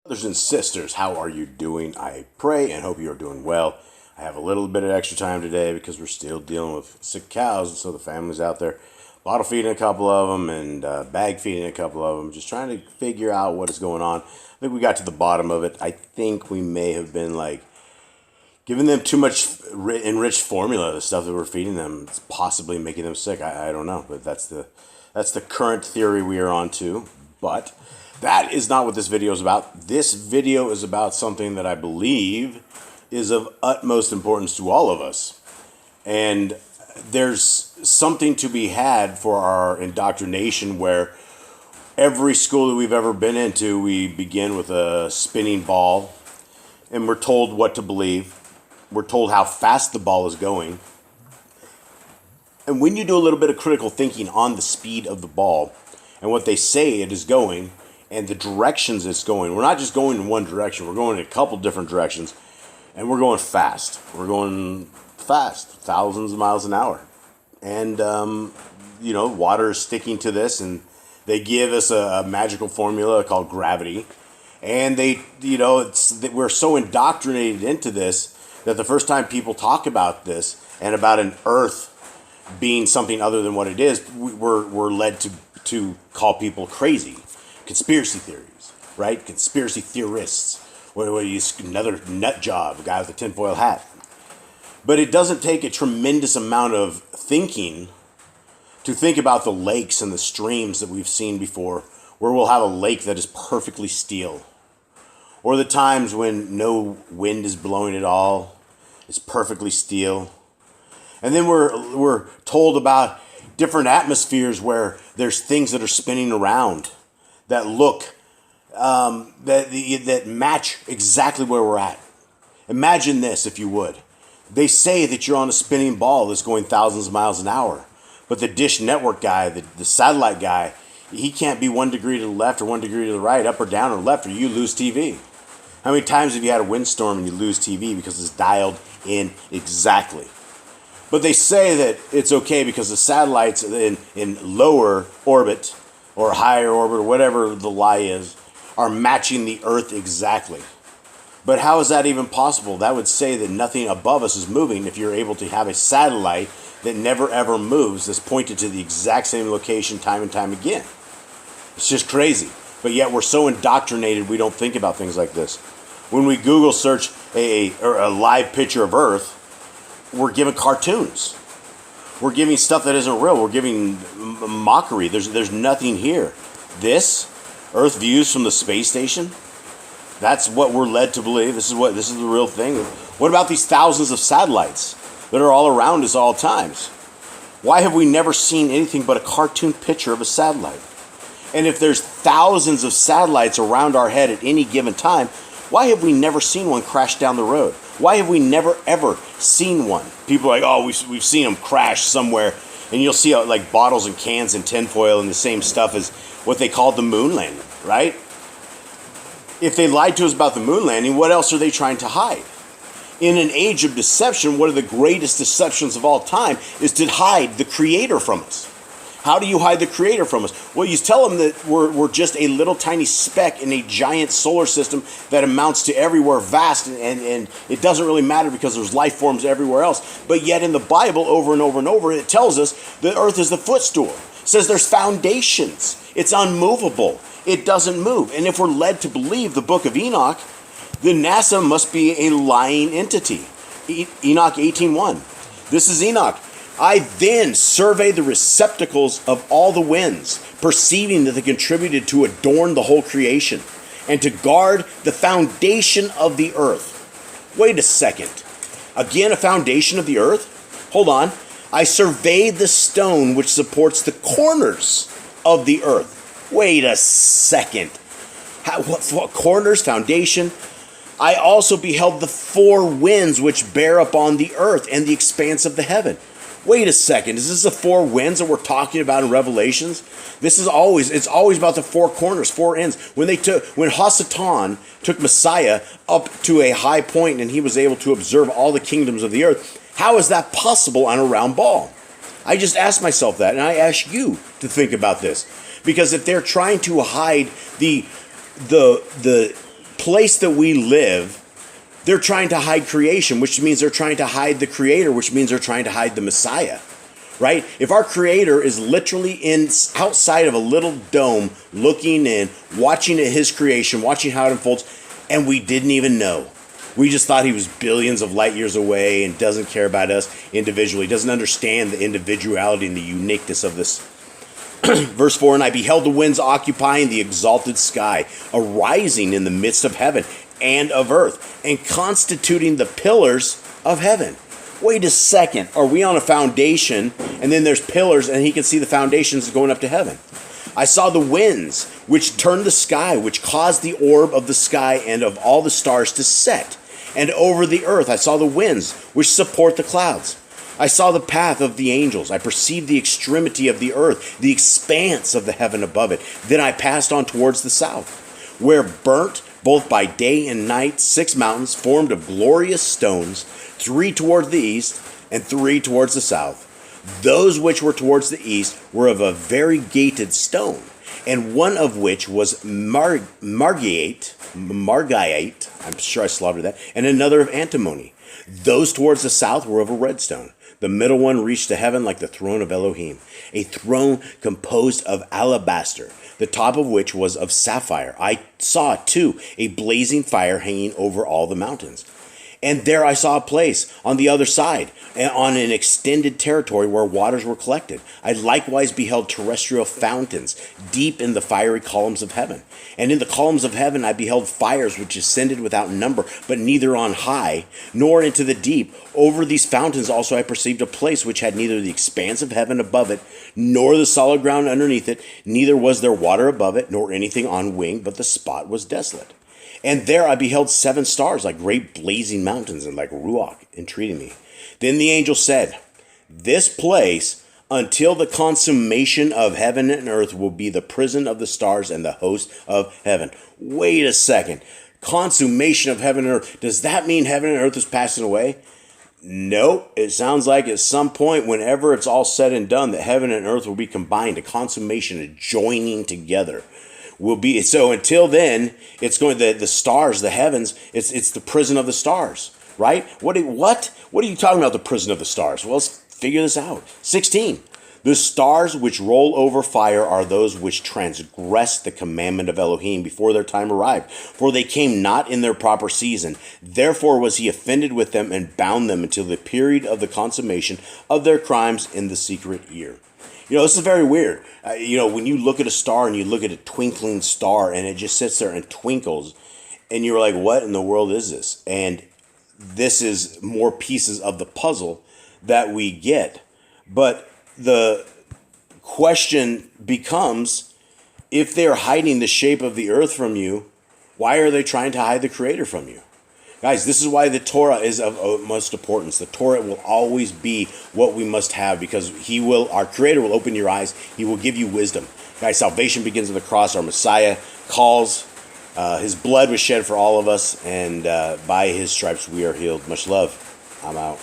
Brothers and sisters, how are you doing? I pray and hope you are doing well. I have a little bit of extra time today because we're still dealing with sick cows, and so the family's out there bottle feeding a couple of them and bag feeding a couple of them, just trying to figure out what is going on. I think we got to the bottom of it. I think we may have been giving them too much enriched formula. The stuff that we're feeding them is possibly making them sick. I don't know, but that's the current theory we are on to. But that is not what this video is about. This video is about something that I believe is of utmost importance to all of us. And there's something to be had for our indoctrination where every school that we've ever been into, we begin with a spinning ball and we're told what to believe. We're told how fast the ball is going. And when you do a little bit of critical thinking on the speed of the ball and what they say it is going, and the directions it's going. We're not just going in one direction. We're going in a couple different directions. And we're going fast. We're going fast, thousands of miles an hour. And, water is sticking to this. And they give us a magical formula called gravity. And we're so indoctrinated into this that the first time people talk about this and about an earth being something other than what it is, we're led to call people crazy. Conspiracy theories, right? Conspiracy theorists. What is another nut job, a guy with a tinfoil hat. But it doesn't take a tremendous amount of thinking to think about the lakes and the streams that we've seen before, where we'll have a lake that is perfectly still. Or the times when no wind is blowing at all, it's perfectly still. And then we're told about different atmospheres where there's things that are spinning around that look, that match exactly where we're at. Imagine this, if you would. They say that you're on a spinning ball that's going thousands of miles an hour. But the dish network guy, the satellite guy, he can't be 1 degree to the left or 1 degree to the right, up or down or left, or you lose TV. How many times have you had a windstorm and you lose TV because it's dialed in exactly? But they say that it's okay because the satellites in lower orbit or higher orbit or whatever the lie is are matching the Earth exactly. But how is that even possible? That would say that nothing above us is moving if you're able to have a satellite that never ever moves that's pointed to the exact same location time and time again. It's just crazy. But yet we're so indoctrinated we don't think about things like this. When we Google search a live picture of Earth, we're given cartoons. We're giving stuff that isn't real. We're giving mockery. There's nothing here. This, Earth views from the space station, that's what we're led to believe. This is the real thing. What about these thousands of satellites that are all around us all times? Why have we never seen anything but a cartoon picture of a satellite? And if there's thousands of satellites around our head at any given time, why have we never seen one crash down the road? Why have we never, ever seen one? People are like, oh, we've seen them crash somewhere. And you'll see like bottles and cans and tinfoil and the same stuff as what they called the moon landing, right? If they lied to us about the moon landing, what else are they trying to hide? In an age of deception, one of the greatest deceptions of all time is to hide the Creator from us. How do you hide the Creator from us? Well, you tell them that we're just a little tiny speck in a giant solar system that amounts to everywhere vast, and it doesn't really matter because there's life forms everywhere else. But yet in the Bible, over and over and over, it tells us the earth is the footstool. It says there's foundations. It's unmovable. It doesn't move. And if we're led to believe the book of Enoch, then NASA must be a lying entity. Enoch 18:1. This is Enoch. I then surveyed the receptacles of all the winds, perceiving that they contributed to adorn the whole creation, and to guard the foundation of the earth. Wait a second. Again, a foundation of the earth? Hold on. I surveyed the stone which supports the corners of the earth. Wait a second. What corners, foundation? I also beheld the 4 winds which bear upon the earth and the expanse of the heaven. Wait a second, is this the 4 winds that we're talking about in Revelations? It's always about the 4 corners, 4 ends. When Hasatan took Messiah up to a high point and he was able to observe all the kingdoms of the earth, how is that possible on a round ball? I just asked myself that, and I ask you to think about this. Because if they're trying to hide the place that we live, they're trying to hide creation, which means they're trying to hide the Creator, which means they're trying to hide the Messiah, right? If our Creator is literally outside of a little dome, looking in, watching at His creation, watching how it unfolds, and we didn't even know. We just thought He was billions of light years away and doesn't care about us individually, doesn't understand the individuality and the uniqueness of this. Verse 4, and I beheld the winds occupying the exalted sky, arising in the midst of heaven and of earth, and constituting the pillars of heaven. Wait a second, are we on a foundation, and then there's pillars, and he can see the foundations going up to heaven? I saw the winds, which turned the sky, which caused the orb of the sky and of all the stars to set. And over the earth I saw the winds, which support the clouds. I saw the path of the angels. I perceived the extremity of the earth, the expanse of the heaven above it. Then I passed on towards the south, where burnt, both by day and night, 6 mountains formed of glorious stones, 3 towards the east and 3 towards the south. Those which were towards the east were of a variegated stone, and one of which was margite, I'm sure I slaughtered that, and another of antimony. Those towards the south were of a red stone. The middle one reached to heaven like the throne of Elohim, a throne composed of alabaster, the top of which was of sapphire. I saw, too, a blazing fire hanging over all the mountains. And there I saw a place on the other side, on an extended territory where waters were collected. I likewise beheld terrestrial fountains deep in the fiery columns of heaven. And in the columns of heaven I beheld fires which ascended without number, but neither on high, nor into the deep. Over these fountains also I perceived a place which had neither the expanse of heaven above it, nor the solid ground underneath it, neither was there water above it, nor anything on wing, but the spot was desolate. And there I beheld 7 stars like great blazing mountains and like ruach entreating me. Then the angel said, this place until the consummation of heaven and earth will be the prison of the stars and the host of heaven. Wait a second. Consummation of heaven and earth. Does that mean heaven and earth is passing away? Nope. It sounds like at some point, whenever it's all said and done, that heaven and earth will be combined, a consummation, a joining together. Will be so until then. It's going the stars, the heavens. It's the prison of the stars, right? What are you talking about? The prison of the stars? Well, let's figure this out. 16. The stars which roll over fire are those which transgressed the commandment of Elohim before their time arrived, for they came not in their proper season. Therefore was he offended with them and bound them until the period of the consummation of their crimes in the secret year. This is very weird. When you look at a star and you look at a twinkling star and it just sits there and twinkles, and you're like, what in the world is this? And this is more pieces of the puzzle that we get. But the question becomes, if they're hiding the shape of the earth from you, why are they trying to hide the Creator from you? Guys, this is why the Torah is of utmost importance. The Torah will always be what we must have, because our Creator will open your eyes. He will give you wisdom. Guys, salvation begins at the cross. Our Messiah calls. His blood was shed for all of us, and by His stripes we are healed. Much love. I'm out.